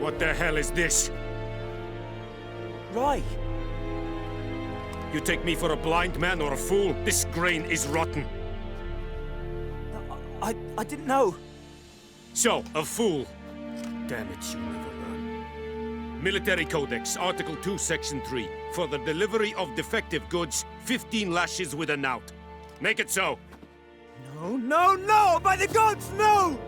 What the hell is this? Rye! You take me for a blind man or a fool? This grain is rotten. I didn't know. So, a fool. Damn it, you never learn. Military Codex, Article 2, Section 3. For the delivery of defective goods, 15 lashes with a knout. Make it so. No, no, no! By the gods, no!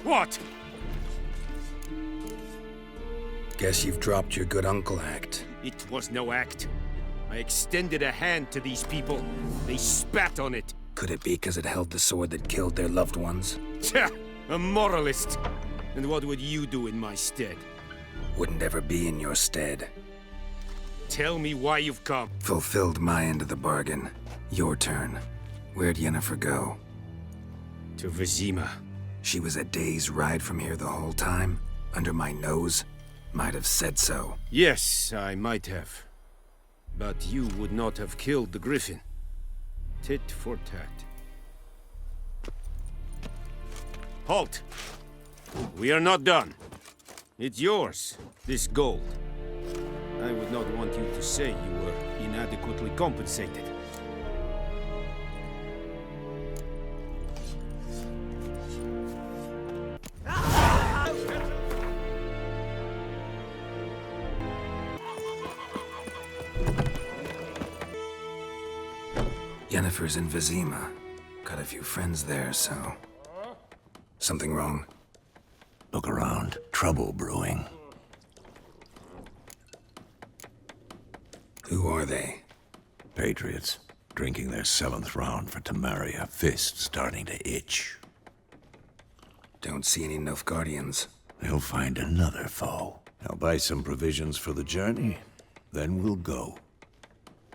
What? Guess you've dropped your good uncle act. It was no act. I extended a hand to these people. They spat on it. Could it be because it held the sword that killed their loved ones? Tja, a moralist. And what would you do in my stead? Wouldn't ever be in your stead. Tell me why you've come. Fulfilled my end of the bargain. Your turn. Where'd Yennefer go? To Vizima. She was a day's ride from here the whole time? Under my nose? Might have said so. Yes, I might have. But you would not have killed the griffin. Tit for tat. Halt! We are not done. It's yours, this gold. I would not want you to say you were inadequately compensated. Yennefer's in Vizima. Got a few friends there, so... Something wrong? Look around. Trouble brewing. Who are they? Patriots. Drinking their 7th round for Temeria. Fists starting to itch. Don't see any Nilfgaardians. They'll find another foe. I'll buy some provisions for the journey. Then we'll go.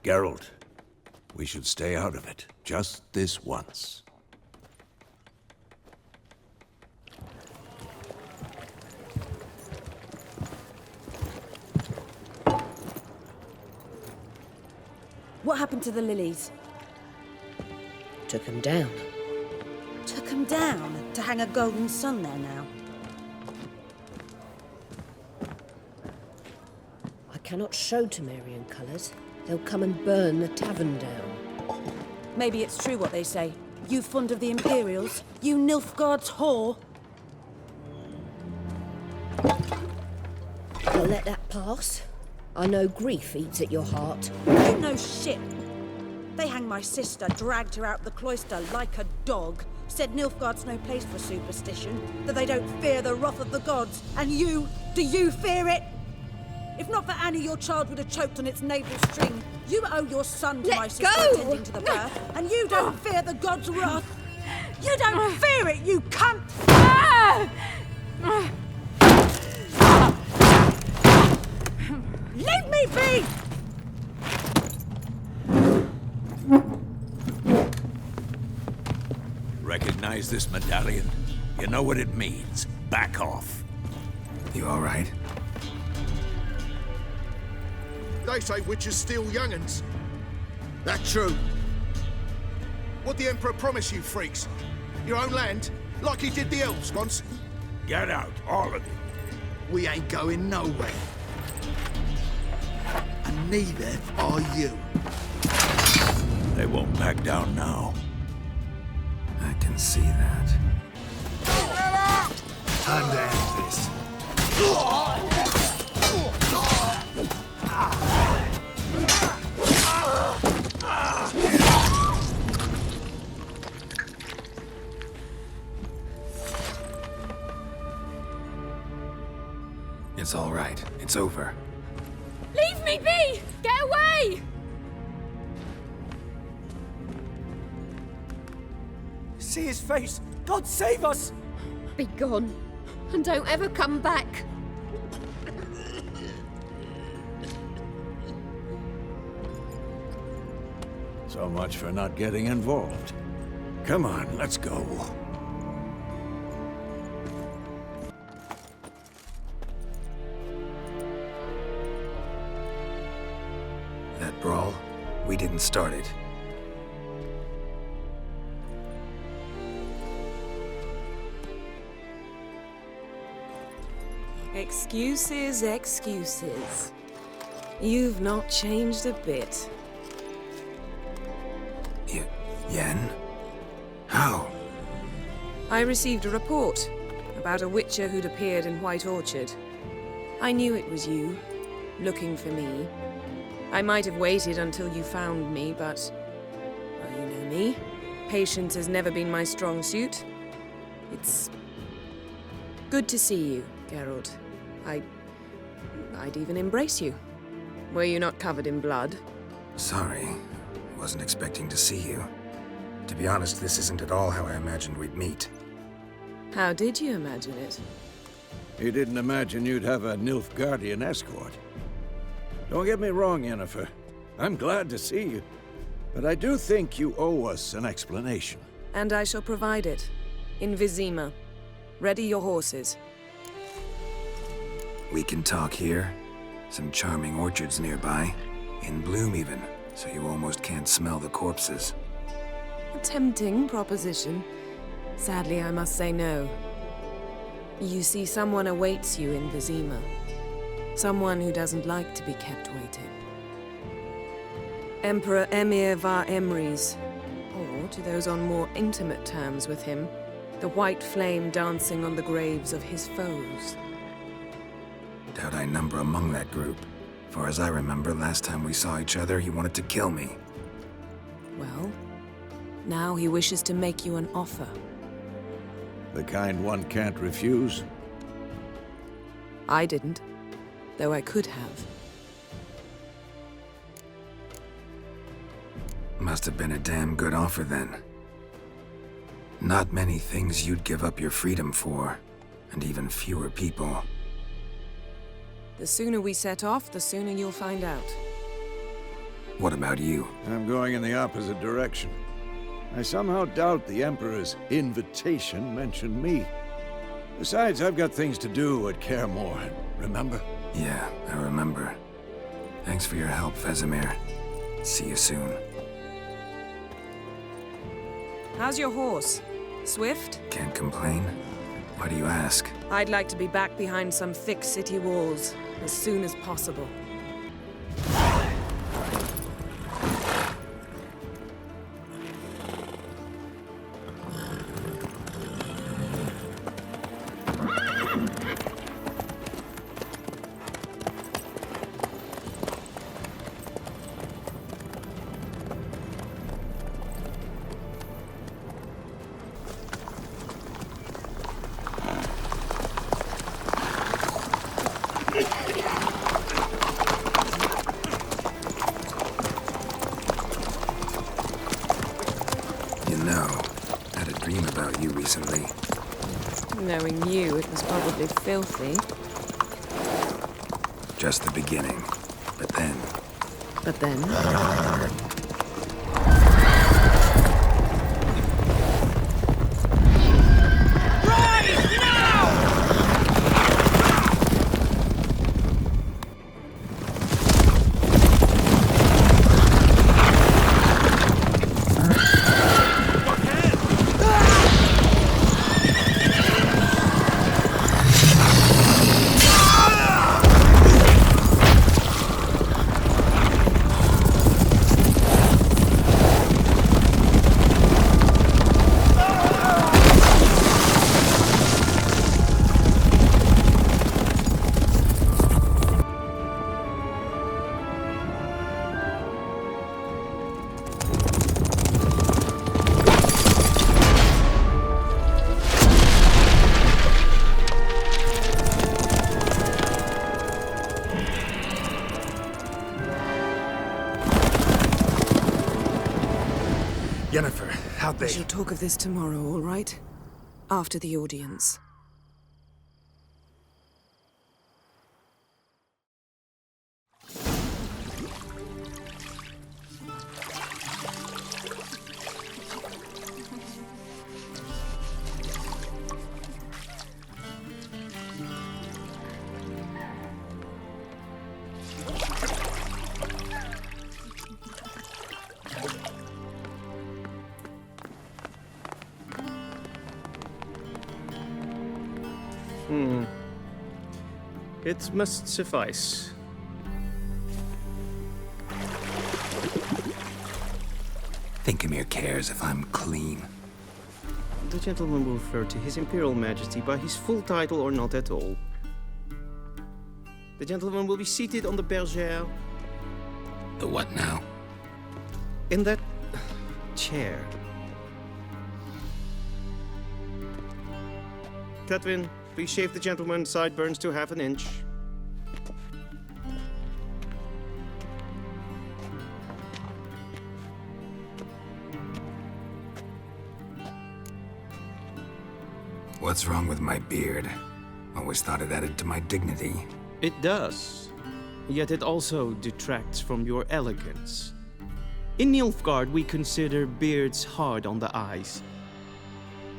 Geralt, we should stay out of it. Just this once. What happened to the lilies? Took him down. Took them down to hang a golden sun there now. I cannot show Temerian colours. They'll come and burn the tavern down. Maybe it's true what they say. You fond of the Imperials? You Nilfgaard's whore? You'll let that pass? I know grief eats at your heart. You know shit. They hanged my sister, dragged her out the cloister like a dog. Said Nilfgaard's no place for superstition, that they don't fear the wrath of the gods. And you, do you fear it? If not for Annie, your child would have choked on its navel string. You owe your son to my sister attending to the birth, and you don't fear the gods' wrath. You don't fear it, you cunt! Leave me be! Recognize this medallion? You know what it means. Back off. You all right? They say witches steal young'uns. That true? What the Emperor promise you, freaks? Your own land? Like he did the elves once? Get out, all of you. We ain't going nowhere. And neither are you. They won't back down now. I can see that. Time to end this. It's all right. It's over. Leave me be! Get away! See his face! God save us! Be gone, and don't ever come back. So much for not getting involved. Come on, let's go. That brawl? We didn't start it. Excuses, excuses. You've not changed a bit. Yen? How? I received a report about a witcher who'd appeared in White Orchard. I knew it was you, looking for me. I might have waited until you found me, but... well, you know me. Patience has never been my strong suit. It's... good to see you, Geralt. I'd even embrace you. Were you not covered in blood? Sorry. Wasn't expecting to see you. To be honest, this isn't at all how I imagined we'd meet. How did you imagine it? You didn't imagine you'd have a Nilfgaardian escort. Don't get me wrong, Yennefer. I'm glad to see you. But I do think you owe us an explanation. And I shall provide it. In Vizima. Ready your horses. We can talk here. Some charming orchards nearby. In bloom even, so you almost can't smell the corpses. A tempting proposition. Sadly, I must say no. You see, someone awaits you in Vizima. Someone who doesn't like to be kept waiting. Emperor Emir var Emrys. Or, to those on more intimate terms with him, the white flame dancing on the graves of his foes. Doubt I number among that group. Far as I remember, last time we saw each other, he wanted to kill me. Well, now he wishes to make you an offer. The kind one can't refuse? I didn't, though I could have. Must have been a damn good offer then. Not many things you'd give up your freedom for, and even fewer people. The sooner we set off, the sooner you'll find out. What about you? I'm going in the opposite direction. I somehow doubt the Emperor's invitation mentioned me. Besides, I've got things to do at Kaer Morhen, remember? Yeah, I remember. Thanks for your help, Vesemir. See you soon. How's your horse? Swift? Can't complain. Why do you ask? I'd like to be back behind some thick city walls as soon as possible. Recently. Knowing you, it was probably filthy. Just the beginning. But then... But then? Yennefer, how'd they... We shall talk of this tomorrow, all right? After the audience. It must suffice. Think Emir cares if I'm clean? The gentleman will refer to His Imperial Majesty by his full title or not at all. The gentleman will be seated on the bergère. The what now? In that chair. Catwin, please shave the gentleman's sideburns to half an inch. What's wrong with my beard? Always thought it added to my dignity. It does. Yet it also detracts from your elegance. In Nilfgaard, we consider beards hard on the eyes.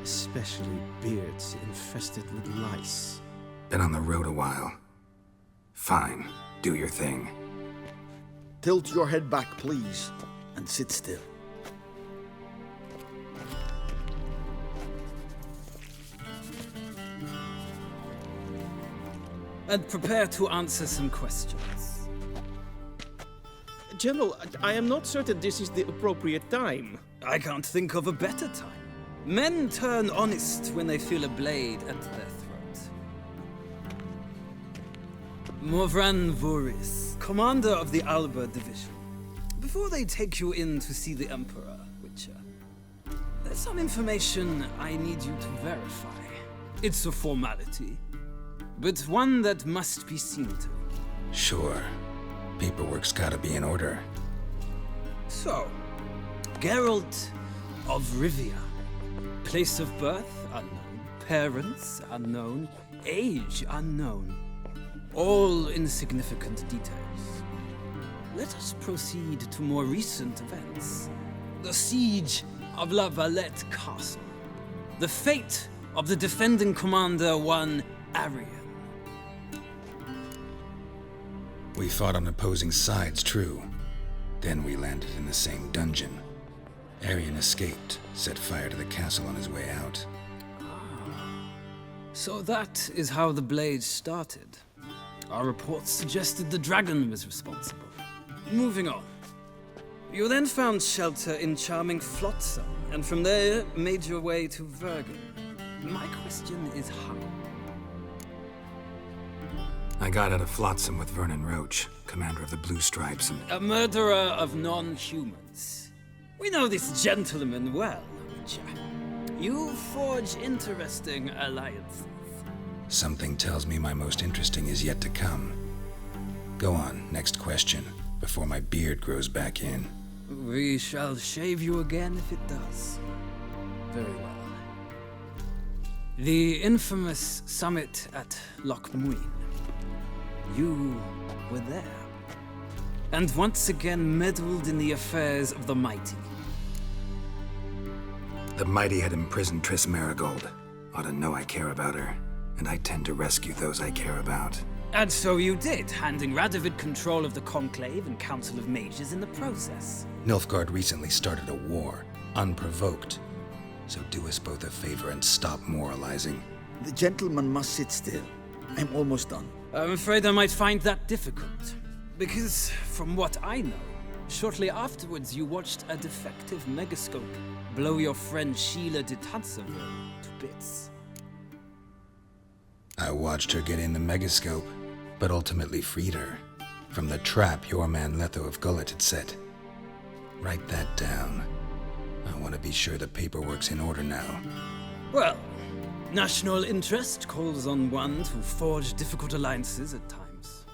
Especially beards infested with lice. Been on the road a while. Fine, do your thing. Tilt your head back, please, and sit still. And prepare to answer some questions. General, I am not certain this is the appropriate time. I can't think of a better time. Men turn honest when they feel a blade at their throat. Morvran Voris, commander of the Alba Division. Before they take you in to see the Emperor, Witcher, there's some information I need you to verify. It's a formality, but one that must be seen to. Sure. Paperwork's gotta be in order. So, Geralt of Rivia. Place of birth unknown. Parents unknown. Age unknown. All insignificant details. Let us proceed to more recent events. The siege of La Valette Castle. The fate of the defending commander, one Arian. We fought on opposing sides, true. Then we landed in the same dungeon. Arian escaped, set fire to the castle on his way out. So that is how the Blade started. Our reports suggested the dragon was responsible. Moving on. You then found shelter in charming Flotsam, and from there made your way to Vergen. My question is how? I got out of Flotsam with Vernon Roach, commander of the Blue Stripes, and... A murderer of non-humans. We know this gentleman well, Witcher. You forge interesting alliances. Something tells me my most interesting is yet to come. Go on, next question, before my beard grows back in. We shall shave you again if it does. Very well. The infamous summit at Loch Muin. You were there. And once again meddled in the affairs of the mighty. The mighty had imprisoned Triss Marigold. Ought to know I care about her, and I tend to rescue those I care about. And so you did, handing Radovid control of the Conclave and Council of Mages in the process. Nilfgaard recently started a war, unprovoked. So do us both a favor and stop moralizing. The gentleman must sit still. I'm almost done. I'm afraid I might find that difficult. Because, from what I know, shortly afterwards you watched a defective megascope blow your friend Sheila de Tanseville to bits. I watched her get in the megascope, but ultimately freed her from the trap your man Letho of Gullet had set. Write that down. I want to be sure the paperwork's in order now. Well, national interest calls on one to forge difficult alliances at times.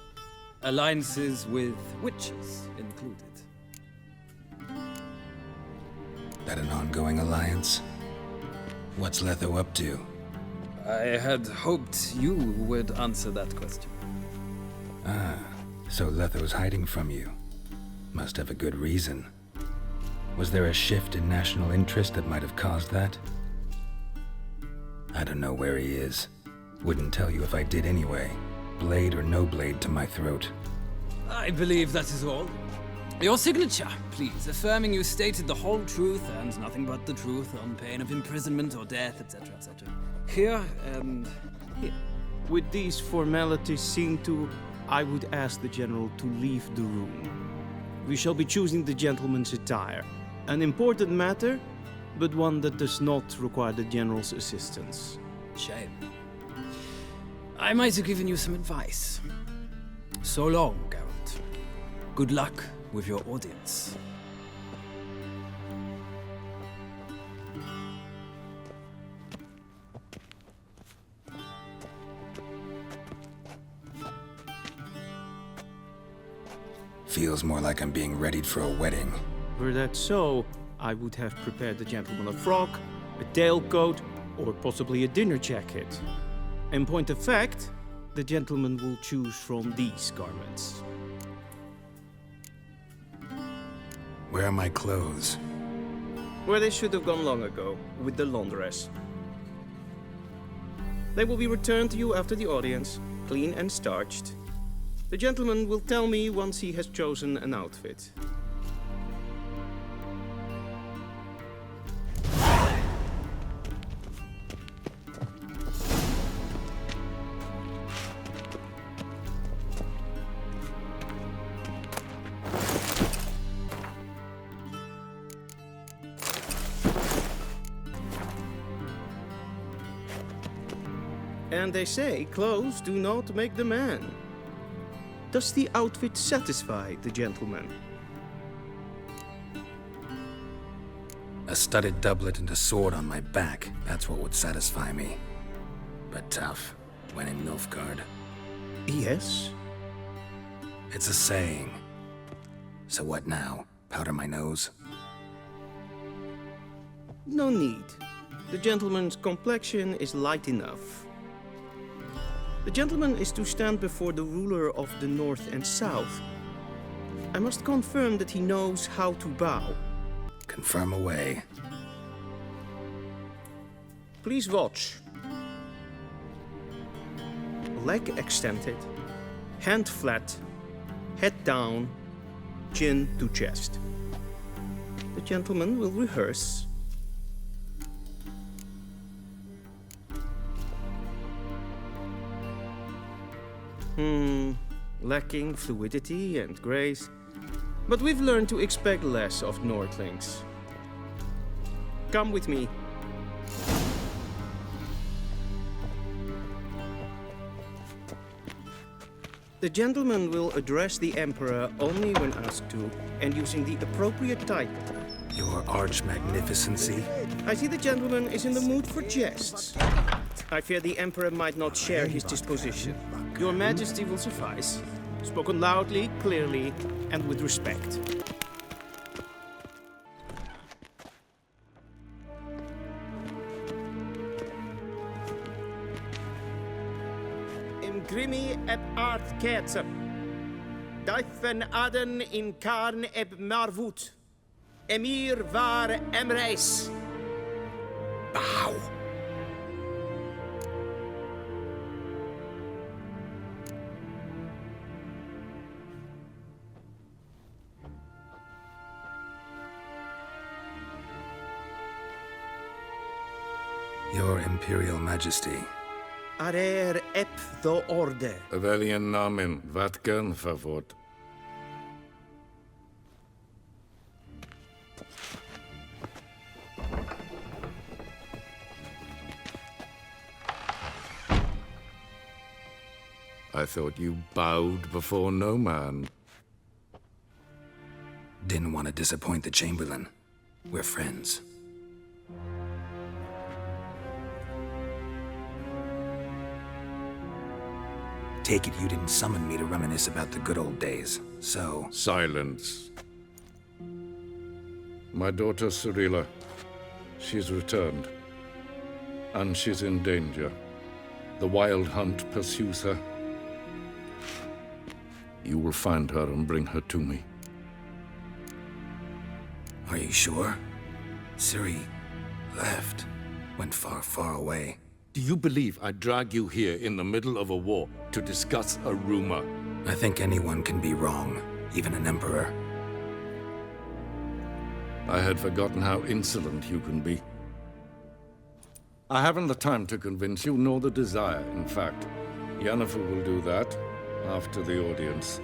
Alliances with witches included. That an ongoing alliance? What's Letho up to? I had hoped you would answer that question. Ah, so Letho's hiding from you. Must have a good reason. Was there a shift in national interest that might have caused that? I don't know where he is. Wouldn't tell you if I did anyway. Blade or no blade to my throat. I believe that is all. Your signature, please, affirming you stated the whole truth and nothing but the truth on pain of imprisonment or death, etc., etc. Here and here. With these formalities seen to, I would ask the General to leave the room. We shall be choosing the gentleman's attire. An important matter, but one that does not require the General's assistance. Shame. I might have given you some advice. So long, Geralt. Good luck with your audience. Feels more like I'm being readied for a wedding. Were that so, I would have prepared the gentleman a frock, a tailcoat, or possibly a dinner jacket. In point of fact, the gentleman will choose from these garments. Where are my clothes? Where they should have gone long ago, with the laundress. They will be returned to you after the audience, clean and starched. The gentleman will tell me once he has chosen an outfit. And they say clothes do not make the man. Does the outfit satisfy the gentleman? A studded doublet and a sword on my back, that's what would satisfy me. But tough, when in Nilfgaard. Yes? It's a saying. So what now? Powder my nose? No need. The gentleman's complexion is light enough. The gentleman is to stand before the ruler of the North and South. I must confirm that he knows how to bow. Confirm away. Please watch. Leg extended, hand flat, head down, chin to chest. The gentleman will rehearse. Lacking fluidity and grace. But we've learned to expect less of Nordlings. Come with me. The gentleman will address the Emperor only when asked to, and using the appropriate title. Your Arch-Magnificency? I see the gentleman is in the mood for jests. I fear the Emperor might not share his disposition. Your Majesty will suffice. Spoken loudly, clearly, and with respect. Imgrimi eb art ketzer. Daifen aden in karn eb marvut. Emir var emreis. Bow. Your Imperial Majesty. Arer ep the orde. Welchen Namen? Wat gern verwort? I thought you bowed before no man. Didn't want to disappoint the Chamberlain. We're friends. Take it you didn't summon me to reminisce about the good old days, so... Silence. My daughter Cirilla, she's returned. And she's in danger. The Wild Hunt pursues her. You will find her and bring her to me. Are you sure? Ciri left. Went far, far away. Do you believe I'd drag you here in the middle of a war to discuss a rumor? I think anyone can be wrong, even an emperor. I had forgotten how insolent you can be. I haven't the time to convince you, nor the desire, in fact. Yennefer will do that after the audience.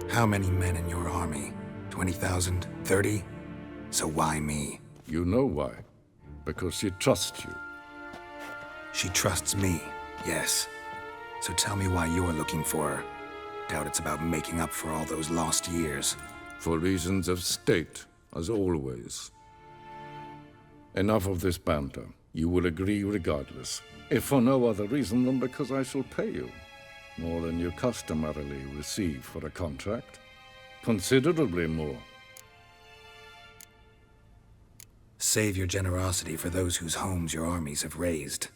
How many men in your army? 20,000? 30? So why me? You know why. Because she trusts you. She trusts me, yes. So tell me why you're looking for her. Doubt it's about making up for all those lost years. For reasons of state, as always. Enough of this banter. You will agree regardless. If for no other reason than because I shall pay you. More than you customarily receive for a contract. Considerably more. Save your generosity for those whose homes your armies have razed.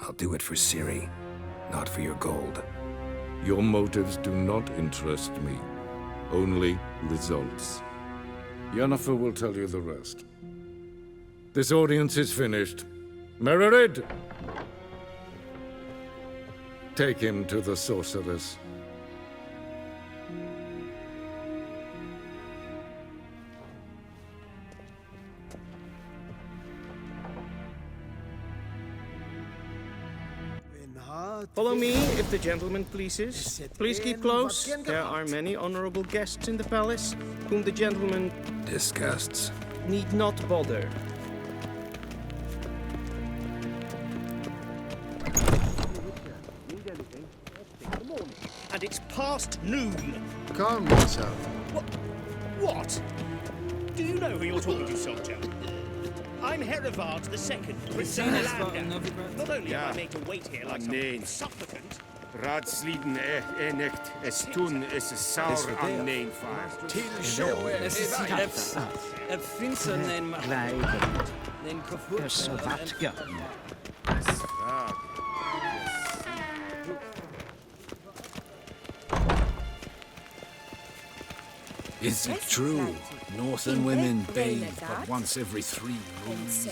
I'll do it for Ciri, not for your gold. Your motives do not interest me. Only results. Yennefer will tell you the rest. This audience is finished. Mererid! Take him to the sorceress. Follow me, if the gentleman pleases. Please keep close. There are many honorable guests in the palace, whom the gentleman disgusts. Need not bother. And it's past noon. Calm yourself. What? Do you know who you're talking to, soldier? I'm Herivard II, Prince of Landau. Not only am I made to wait here like some supplicant... Raadsleden echt es tun es saur aan neen vaart. Is it true? Northern women bathe but once every 3 moons.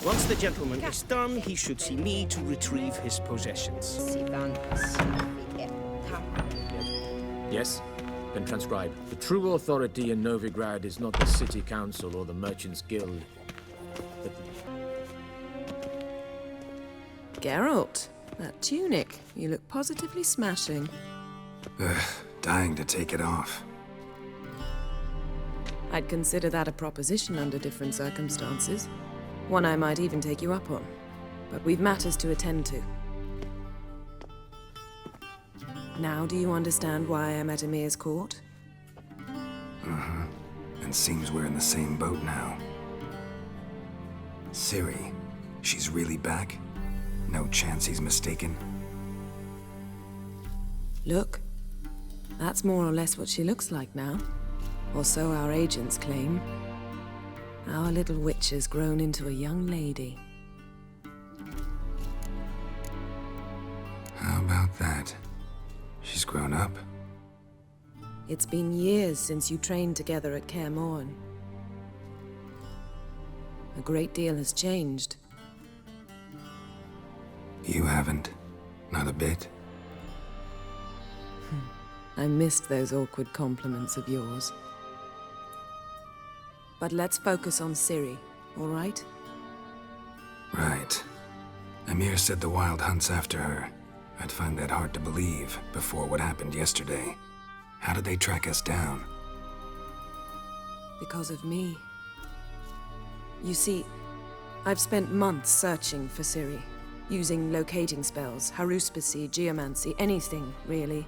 Once the gentleman is done, he should see me to retrieve his possessions. Yes? Then transcribe. The true authority in Novigrad is not the city council or the merchants' guild. Geralt, that tunic. You look positively smashing. Ugh, dying to take it off. I'd consider that a proposition under different circumstances. One I might even take you up on. But we've matters to attend to. Now do you understand why I'm at Emir's court? Uh-huh. And seems we're in the same boat now. Ciri, she's really back? No chance he's mistaken? Look. That's more or less what she looks like now. Or so our agents claim. Our little witch has grown into a young lady. How about that? She's grown up? It's been years since you trained together at Kaer Morhen. A great deal has changed. You haven't. Not a bit. I missed those awkward compliments of yours. But let's focus on Ciri, all right? Right. Emir said the Wild Hunt's after her. I'd find that hard to believe before what happened yesterday. How did they track us down? Because of me. You see, I've spent months searching for Ciri. Using locating spells, haruspicy, geomancy, anything, really.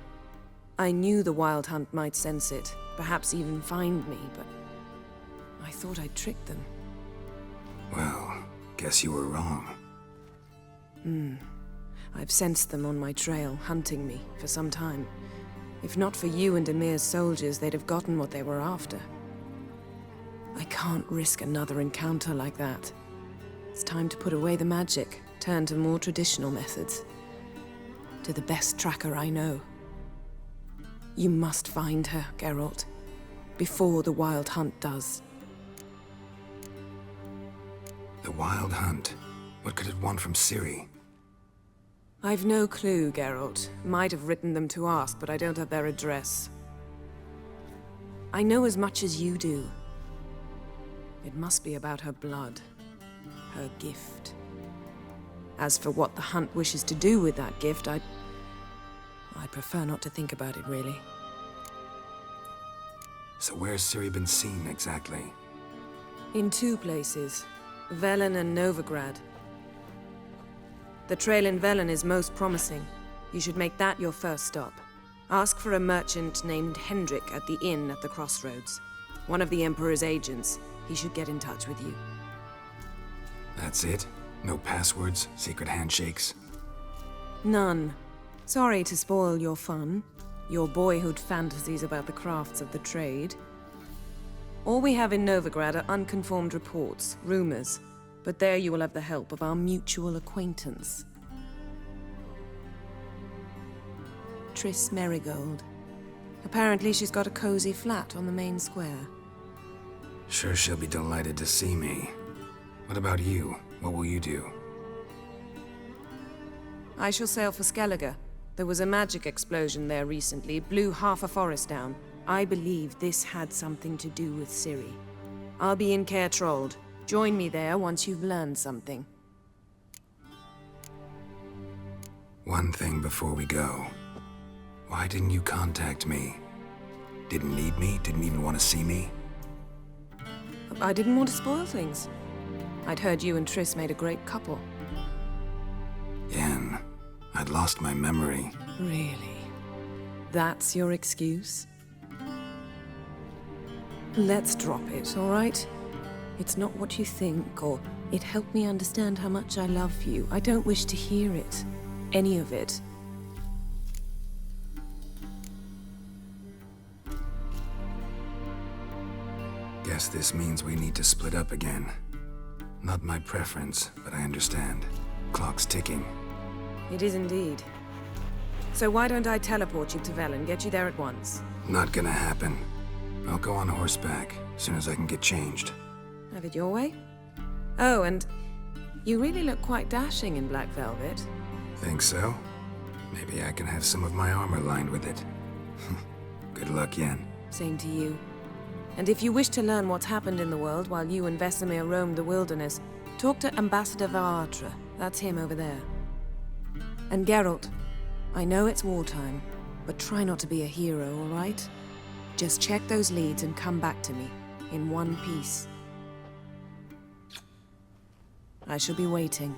I knew the Wild Hunt might sense it, perhaps even find me, but I thought I'd tricked them. Well, guess you were wrong. I've sensed them on my trail, hunting me, for some time. If not for you and Emir's soldiers, they'd have gotten what they were after. I can't risk another encounter like that. It's time to put away the magic, turn to more traditional methods. To the best tracker I know. You must find her, Geralt. Before the Wild Hunt does. The Wild Hunt? What could it want from Ciri? I've no clue, Geralt. Might have written them to ask, but I don't have their address. I know as much as you do. It must be about her blood, her gift. As for what the Hunt wishes to do with that gift, I prefer not to think about it, really. So where's Ciri been seen, exactly? In 2 places, Velen and Novigrad. The trail in Velen is most promising. You should make that your first stop. Ask for a merchant named Hendrik at the inn at the crossroads. One of the Emperor's agents. He should get in touch with you. That's it? No passwords, secret handshakes? None. Sorry to spoil your fun, your boyhood fantasies about the crafts of the trade. All we have in Novigrad are unconfirmed reports, rumors, but there you will have the help of our mutual acquaintance. Triss Merigold. Apparently she's got a cozy flat on the main square. Sure she'll be delighted to see me. What about you? What will you do? I shall sail for Skellige. There was a magic explosion there recently, blew half a forest down. I believe this had something to do with Ciri. I'll be in Caer Trold. Join me there once you've learned something. One thing before we go. Why didn't you contact me? Didn't need me? Didn't even want to see me? I didn't want to spoil things. I'd heard you and Triss made a great couple. Yen, I'd lost my memory. Really? That's your excuse? Let's drop it, all right? It's not what you think, or it helped me understand how much I love you. I don't wish to hear it. Any of it. Guess this means we need to split up again. Not my preference, but I understand. Clock's ticking. It is indeed. So why don't I teleport you to Velen, get you there at once? Not gonna happen. I'll go on horseback, as soon as I can get changed. Have it your way? Oh, and you really look quite dashing in black velvet. Think so? Maybe I can have some of my armor lined with it. Good luck, Yen. Same to you. And if you wish to learn what's happened in the world while you and Vesemir roamed the wilderness, talk to Ambassador Varatra. That's him over there. And Geralt, I know it's wartime, but try not to be a hero, all right? Just check those leads and come back to me, in one piece. I shall be waiting.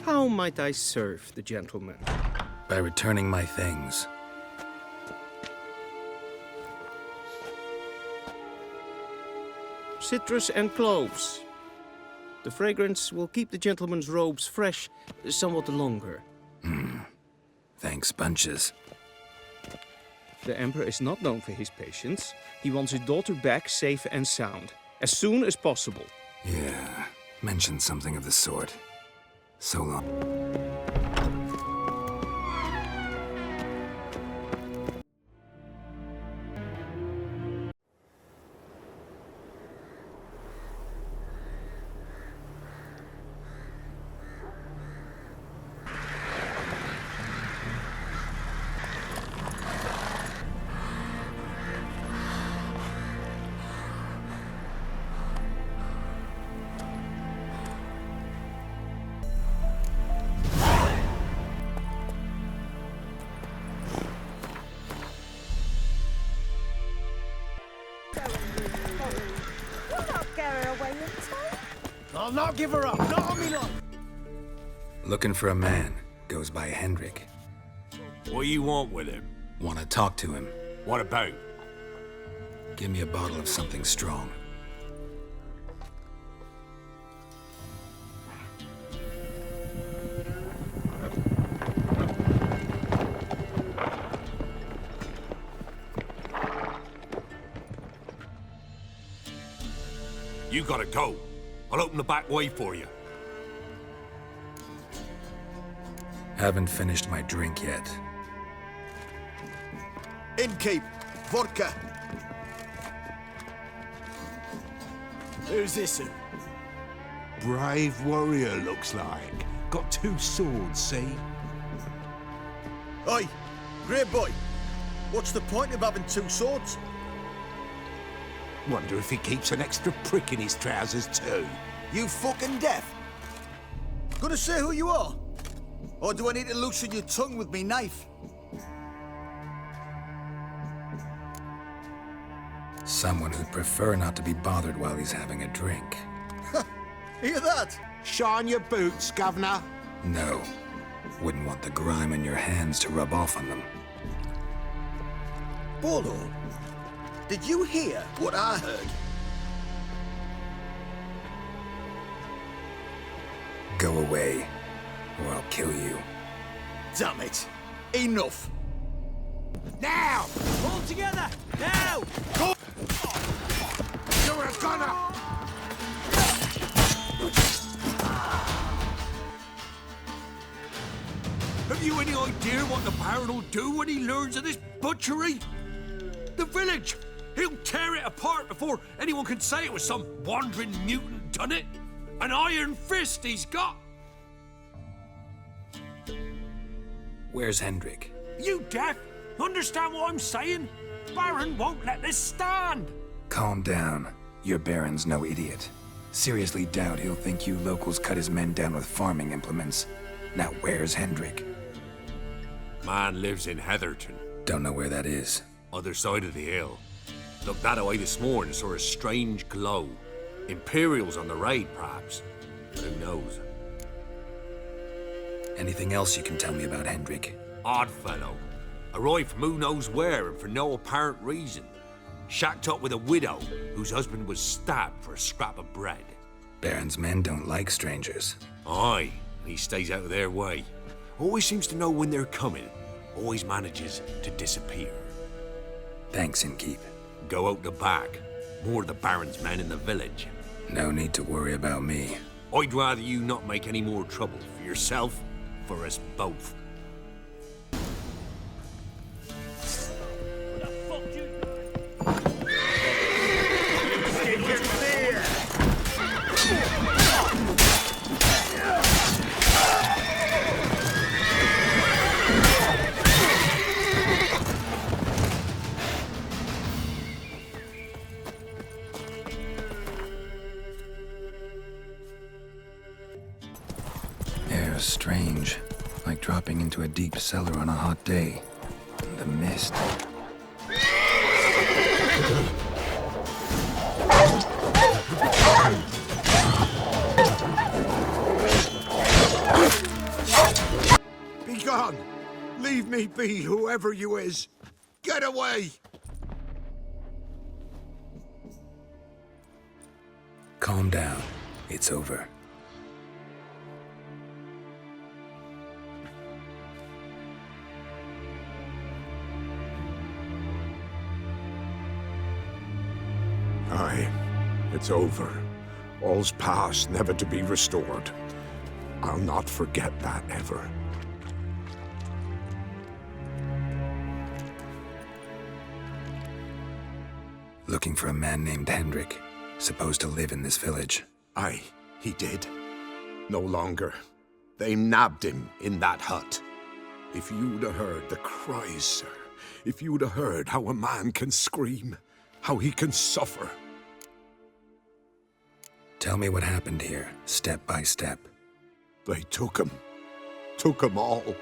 How might I serve the gentleman? By returning my things. Citrus and cloves. The fragrance will keep the gentleman's robes fresh somewhat longer. Thanks, bunches. The Emperor is not known for his patience. He wants his daughter back safe and sound, as soon as possible. Yeah, mentioned something of the sort. So long. I'll not give her up, not on me life. Looking for a man. Goes by Hendrik. What do you want with him? Want to talk to him. What about? Give me a bottle of something strong. You gotta go. I'll open the back way for you. Haven't finished my drink yet. Innkeep. Vodka. Who's this? Brave warrior, looks like. Got 2 swords, see? Oi, great boy. What's the point of having 2 swords? Wonder if he keeps an extra prick in his trousers too. You fucking deaf? Gonna say who you are? Or do I need to loosen your tongue with me knife? Someone who'd prefer not to be bothered while he's having a drink. Hear that? Shine your boots, governor. No. Wouldn't want the grime on your hands to rub off on them. Bolo, did you hear what I heard? Go away, or I'll kill you. Damn it. Enough. Now! All together! Now! Go! You're a gunner! Have you any idea what the Baron will do when he learns of this butchery? The village! He'll tear it apart before anyone can say it was some wandering mutant done it. An iron fist he's got! Where's Hendrik? You deaf? Understand what I'm saying? Baron won't let this stand! Calm down. Your Baron's no idiot. Seriously doubt he'll think you locals cut his men down with farming implements. Now where's Hendrik? Man lives in Heatherton. Don't know where that is. Other side of the hill. Looked that away this morning, saw a strange glow. Imperials on the raid, perhaps. Who knows? Anything else you can tell me about Hendrik? Odd fellow. Arrived from who knows where and for no apparent reason. Shacked up with a widow whose husband was stabbed for a scrap of bread. Baron's men don't like strangers. Aye, he stays out of their way. Always seems to know when they're coming. Always manages to disappear. Thanks, Innkeep. Go out the back. More of the Baron's men in the village. No need to worry about me. I'd rather you not make any more trouble for yourself, for us both. Air's strange, like dropping into a deep cellar on a hot day. And the mist. Be gone! Leave me be, whoever you is! Get away! Calm down. It's over. Aye, it's over. All's past, never to be restored. I'll not forget that ever. Looking for a man named Hendrik, supposed to live in this village. Aye, he did. No longer. They nabbed him in that hut. If you'd have heard the cries, sir. If you'd have heard how a man can scream, how he can suffer. Tell me what happened here, step by step. They took him. Took him all.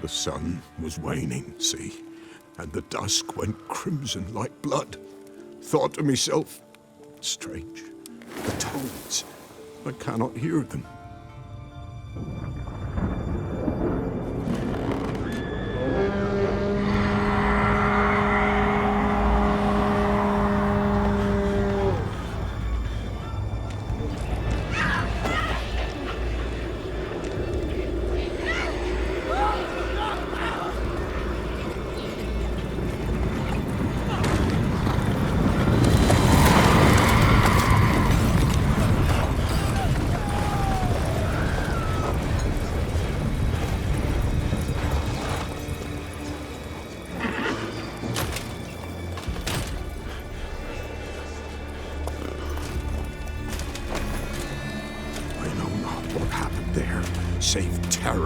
The sun was waning, see, and the dusk went crimson like blood. Thought to myself, strange, the toads, I cannot hear them.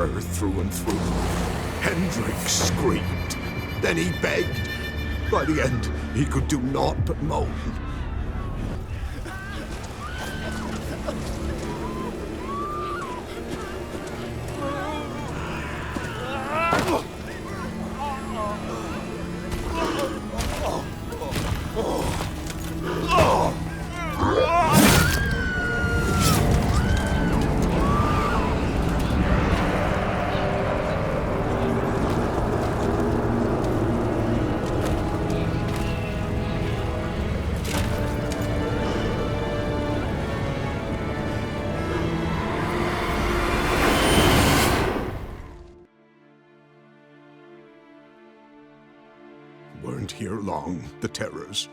terror through and through. Hendrik screamed. Then he begged. By the end, he could do naught but moan. Weren't here long, the terrors.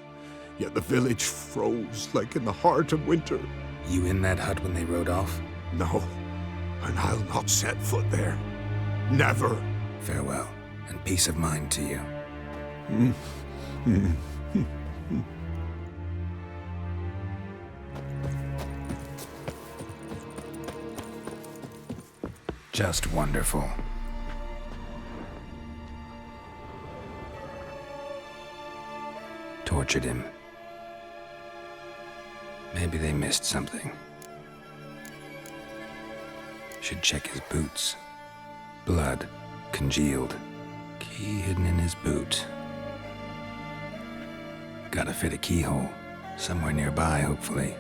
Yet the village froze like in the heart of winter. You in that hut when they rode off? No, and I'll not set foot there. Never. Farewell, and peace of mind to you. Just wonderful. Tortured him. Maybe they missed something. Should check his boots. Blood, congealed. Key hidden in his boot. Gotta fit a keyhole. Somewhere nearby, hopefully.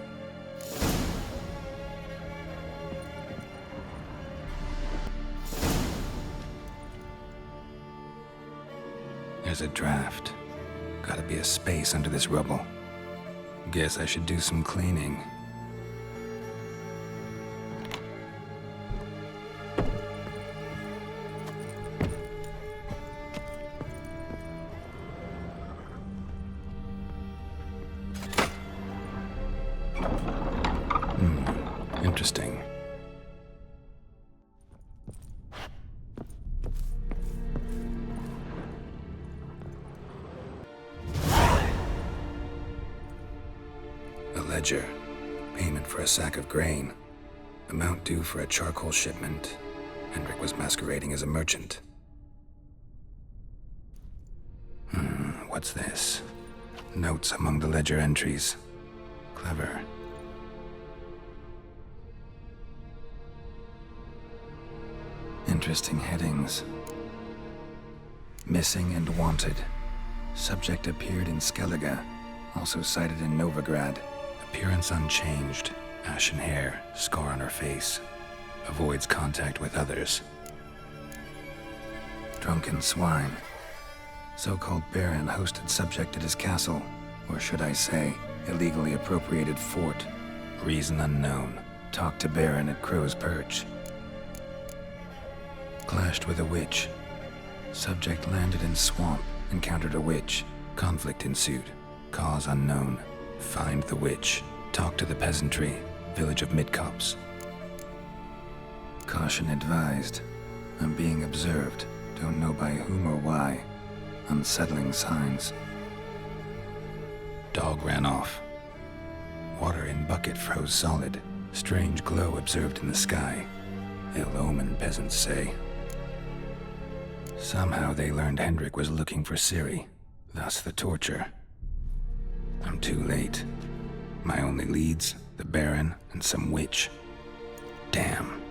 There's a draft. Gotta be a space under this rubble. Guess I should do some cleaning. Interesting. Ledger. Payment for a sack of grain. Amount due for a charcoal shipment. Hendrik was masquerading as a merchant. What's this? Notes among the ledger entries. Clever. Interesting headings. Missing and wanted. Subject appeared in Skellige. Also cited in Novigrad. Appearance unchanged. Ashen hair, scar on her face. Avoids contact with others. Drunken swine. So-called Baron hosted subject at his castle. Or should I say, illegally appropriated fort. Reason unknown. Talked to Baron at Crow's Perch. Clashed with a witch. Subject landed in swamp. Encountered a witch. Conflict ensued. Cause unknown. Find the witch. Talk to the peasantry. Village of Midcopse. Caution advised. I'm being observed. Don't know by whom or why. Unsettling signs. Dog ran off. Water in bucket froze solid. Strange glow observed in the sky. Ill omen, peasants say. Somehow they learned Hendrik was looking for Ciri. Thus the torture. I'm too late. My only leads, the Baron and some witch. Damn.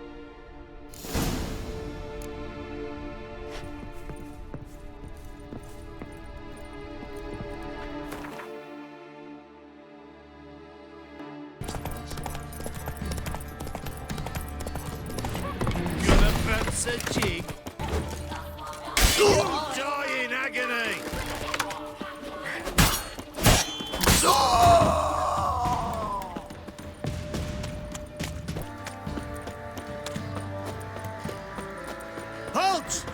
Gonna fancy a jig? Die in agony! Halt!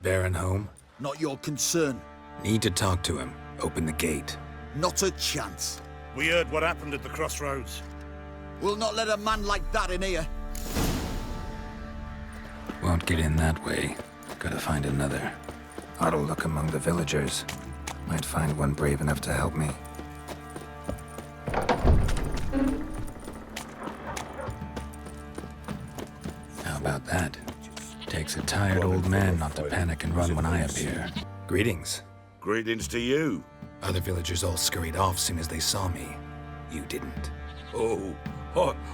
Baron home? Not your concern. Need to talk to him. Open the gate. Not a chance. We heard what happened at the crossroads. We'll not let a man like that in here. Won't get in that way. Gotta find another. Ought to look among the villagers. Might find one brave enough to help me. How about that? Takes a tired old man not to panic and run when I appear. Greetings. Greetings to you. Other villagers all scurried off soon as they saw me. You didn't. Oh,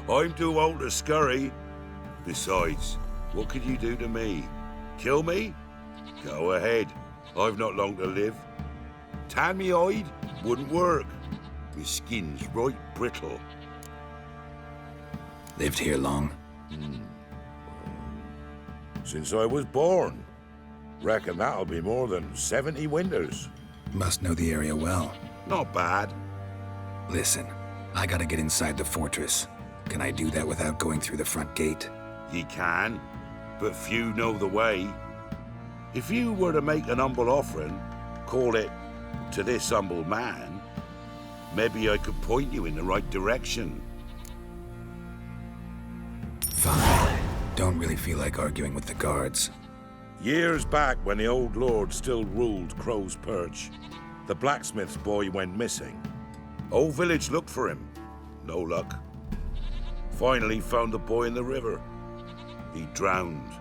I'm too old to scurry. Besides, what could you do to me? Kill me? Go ahead. I've not long to live. Tan me hide? Wouldn't work. My skin's right brittle. Lived here long? Since I was born. Reckon that'll be more than 70 winters. Must know the area well. Not bad. Listen, I gotta get inside the fortress. Can I do that without going through the front gate? Ye can, but few know the way. If you were to make an humble offering, call it, to this humble man, maybe I could point you in the right direction. Fine. Don't really feel like arguing with the guards. Years back, when the old lord still ruled Crow's Perch, the blacksmith's boy went missing. Whole village looked for him. No luck. Finally found the boy in the river. He drowned.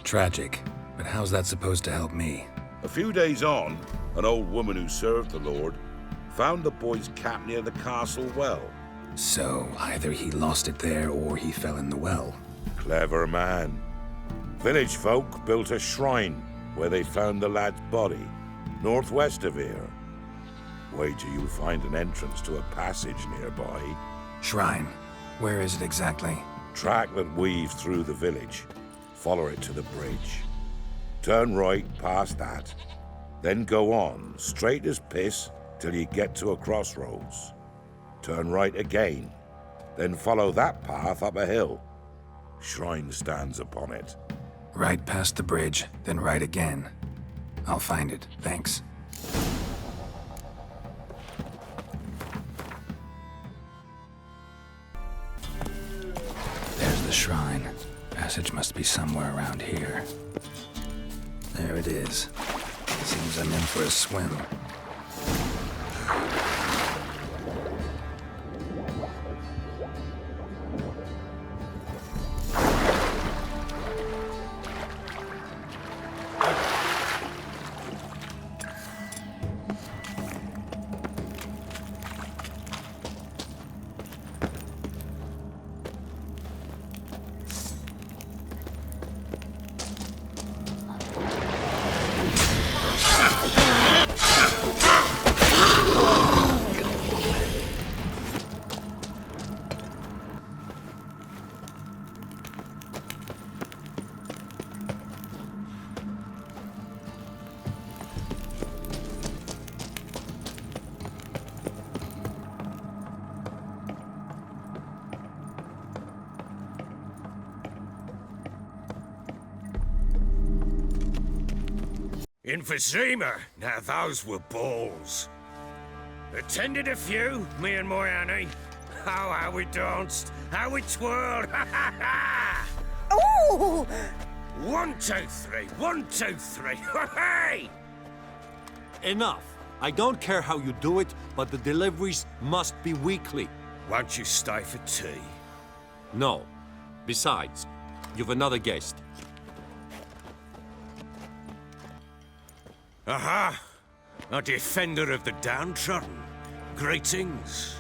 Tragic, but how's that supposed to help me? A few days on, an old woman who served the lord found the boy's cap near the castle well. So, either he lost it there or he fell in the well. Clever man. Village folk built a shrine where they found the lad's body, northwest of here. Wager you'll find an entrance to a passage nearby. Shrine? Where is it exactly? Track that weaves through the village. Follow it to the bridge. Turn right past that. Then go on, straight as piss, till you get to a crossroads. Turn right again. Then follow that path up a hill. Shrine stands upon it. Right past the bridge, then right again. I'll find it, thanks. There's the shrine. Passage must be somewhere around here. There it is. Seems I'm in for a swim. Emphysema. Now those were balls. Attended a few, me and my Annie. Oh, how we danced, how we twirled. Oh! 1, 2, 3. 1, 2, 3. Hey! Enough. I don't care how you do it, but the deliveries must be weekly. Won't you stay for tea? No. Besides, you've another guest. Aha! A defender of the downtrodden. Greetings.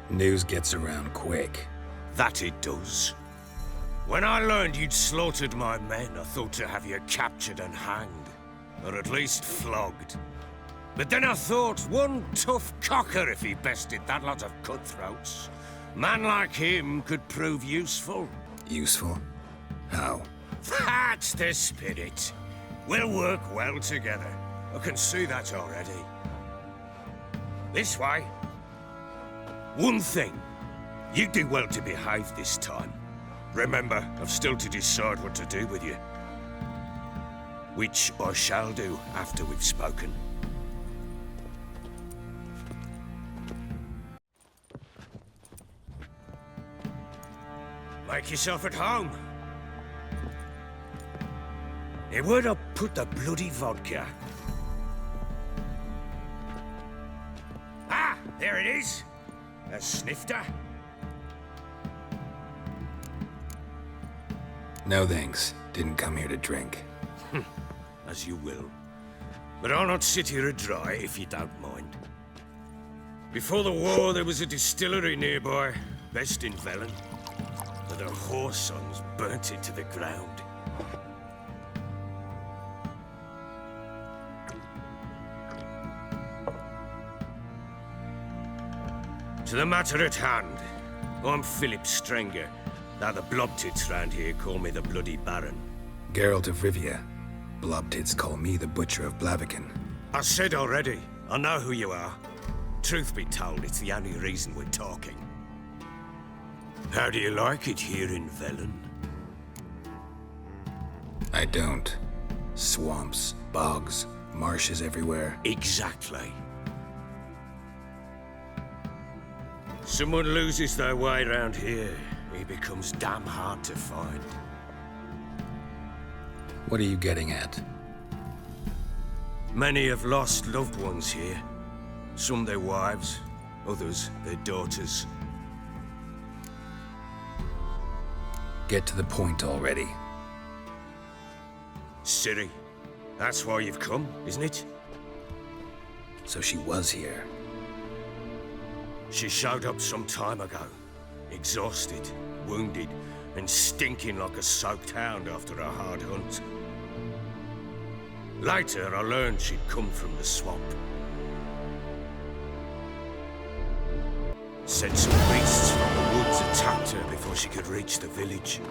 News gets around quick. That it does. When I learned you'd slaughtered my men, I thought to have you captured and hanged. Or at least flogged. But then I thought, one tough cocker if he bested that lot of cutthroats. Man like him could prove useful. Useful? How? That's the spirit. We'll work well together. I can see that already. This way. One thing. You do well to behave this time. Remember, I've still to decide what to do with you. Which I shall do after we've spoken. Make yourself at home. Hey, where'd I put the bloody vodka? Ah, there it is. A snifter. No thanks. Didn't come here to drink. As you will. But I'll not sit here dry if you don't mind. Before the war, there was a distillery nearby, best in Velen. But their whore sons burnt it to the ground. To the matter at hand, I'm Philip Strenger. Now the blobtits round here call me the Bloody Baron. Geralt of Rivia. Blobtits call me the Butcher of Blaviken. I said already, I know who you are. Truth be told, it's the only reason we're talking. How do you like it here in Velen? I don't. Swamps, bogs, marshes everywhere. Exactly. Someone loses their way around here, he becomes damn hard to find. What are you getting at? Many have lost loved ones here. Some their wives, others their daughters. Get to the point already. Ciri, that's why you've come, isn't it? So she was here. She showed up some time ago. Exhausted, wounded, and stinking like a soaked hound after a hard hunt. Later, I learned she'd come from the swamp. Said some beasts from the woods attacked her before she could reach the village.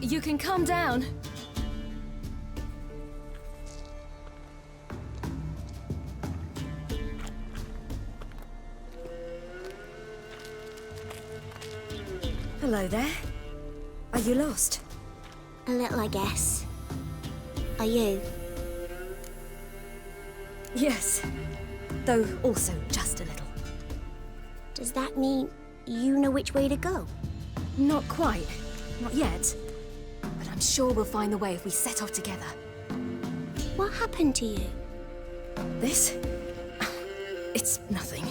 You can calm down. Hello there. Are you lost? A little, I guess. Are you? Yes. Though also just a little. Does that mean you know which way to go? Not quite. Not yet. But I'm sure we'll find the way if we set off together. What happened to you? This? It's nothing.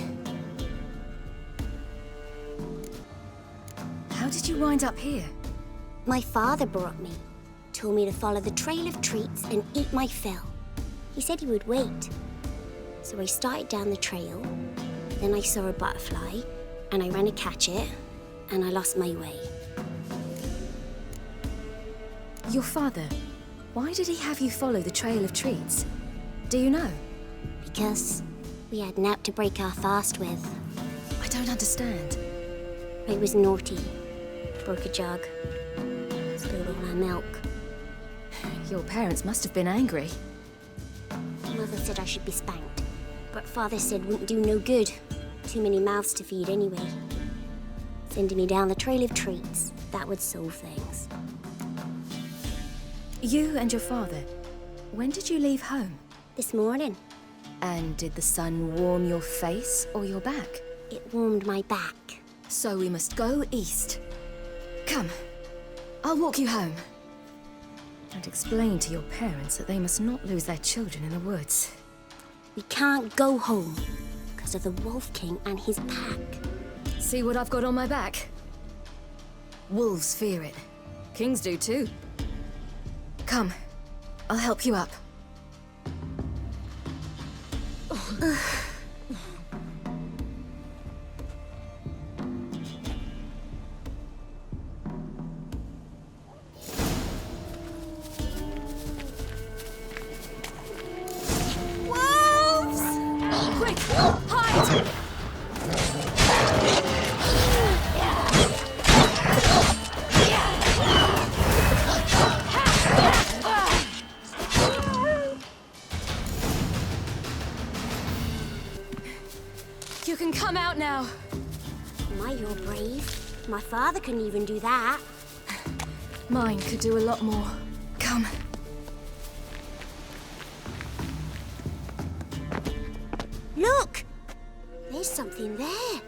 How did you wind up here? My father brought me. Told me to follow the trail of treats and eat my fill. He said he would wait. So I started down the trail. Then I saw a butterfly, and I ran to catch it, and I lost my way. Your father, why did he have you follow the trail of treats? Do you know? Because we had nap to break our fast with. I don't understand. I was naughty. Broke a jug. Spilled all our milk. Your parents must have been angry. Mother said I should be spanked. But Father said wouldn't do no good. Too many mouths to feed anyway. Sending me down the trail of treats. That would solve things. You and your father, when did you leave home? This morning. And did the sun warm your face or your back? It warmed my back. So we must go east. Come, I'll walk you home. And explain to your parents that they must not lose their children in the woods. We can't go home because of the Wolf King and his pack. See what I've got on my back? Wolves fear it. Kings do too. Come, I'll help you up. Wolves! Quick, hide! can come out now. My, you're brave. My father couldn't even do that. Mine could do a lot more. Come. Look! There's something there.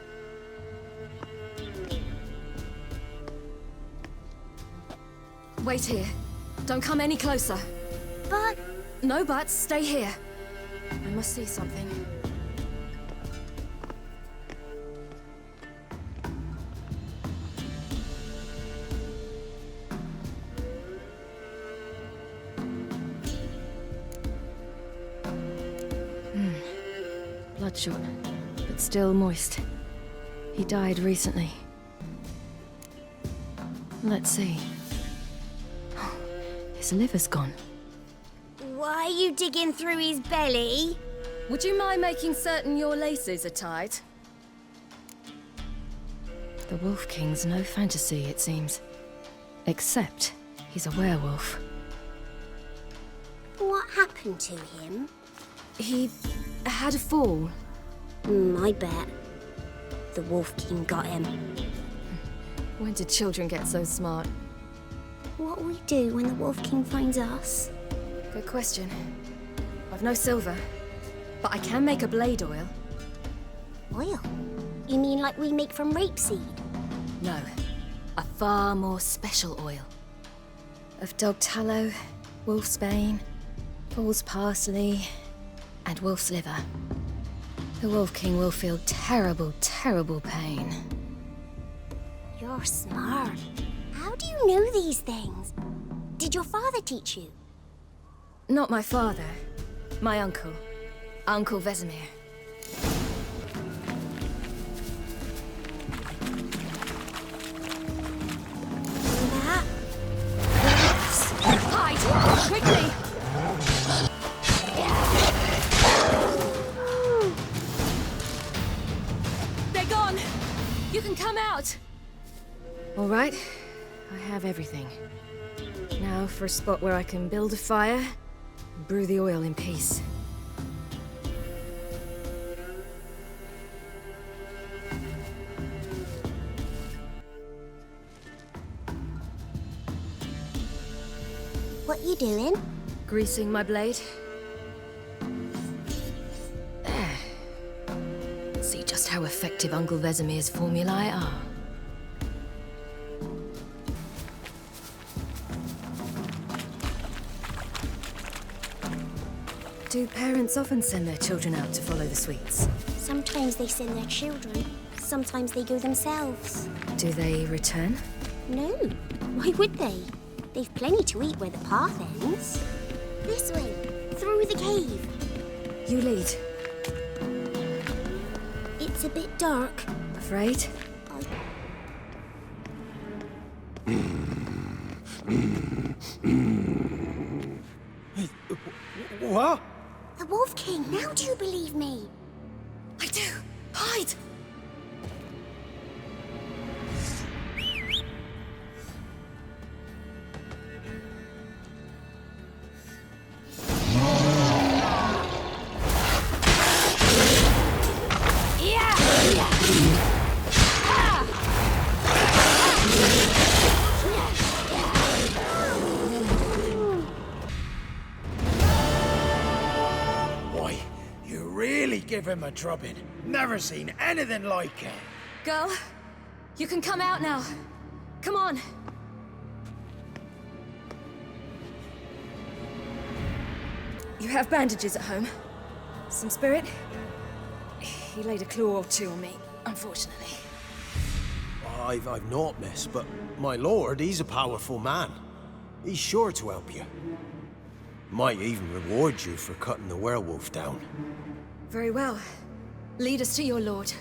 Wait here. Don't come any closer. But... No buts. Stay here. I must see something. Bloodshot, but still moist. He died recently. Let's see. His liver's gone. Why are you digging through his belly? Would you mind making certain your laces are tied? The Wolf King's no fantasy, it seems. Except he's a werewolf. What happened to him? He had a fall. I bet. The Wolf King got him. When did children get so smart? What'll we do when the Wolf King finds us? Good question. I've no silver, but I can make a blade oil. Oil? You mean like we make from rapeseed? No, a far more special oil. Of dog tallow, wolf's bane, fool's parsley, and wolf's liver. The Wolf King will feel terrible, terrible pain. You're smart. How do you know these things? Did your father teach you? Not my father. My uncle. Uncle Vesemir. Hide! Quickly! They're gone! You can come out! All right. I have everything. Now for a spot where I can build a fire and brew the oil in peace. What you doing? Greasing my blade. There. See just how effective Uncle Vesemir's formulae are. Do parents often send their children out to follow the sweets? Sometimes they send their children. Sometimes they go themselves. Do they return? No. Why would they? They've plenty to eat where the path ends. This way, through the cave. You lead. It's a bit dark. Afraid? What? The Wolf King, now do you believe me? I do. Hide! Give him a drubbing. Never seen anything like it. Girl, you can come out now. Come on. You have bandages at home? Some spirit? He laid a claw or two on me, unfortunately. I've naught, miss, but my lord, he's a powerful man. He's sure to help you. Might even reward you for cutting the werewolf down. Very well. Lead us to your lord.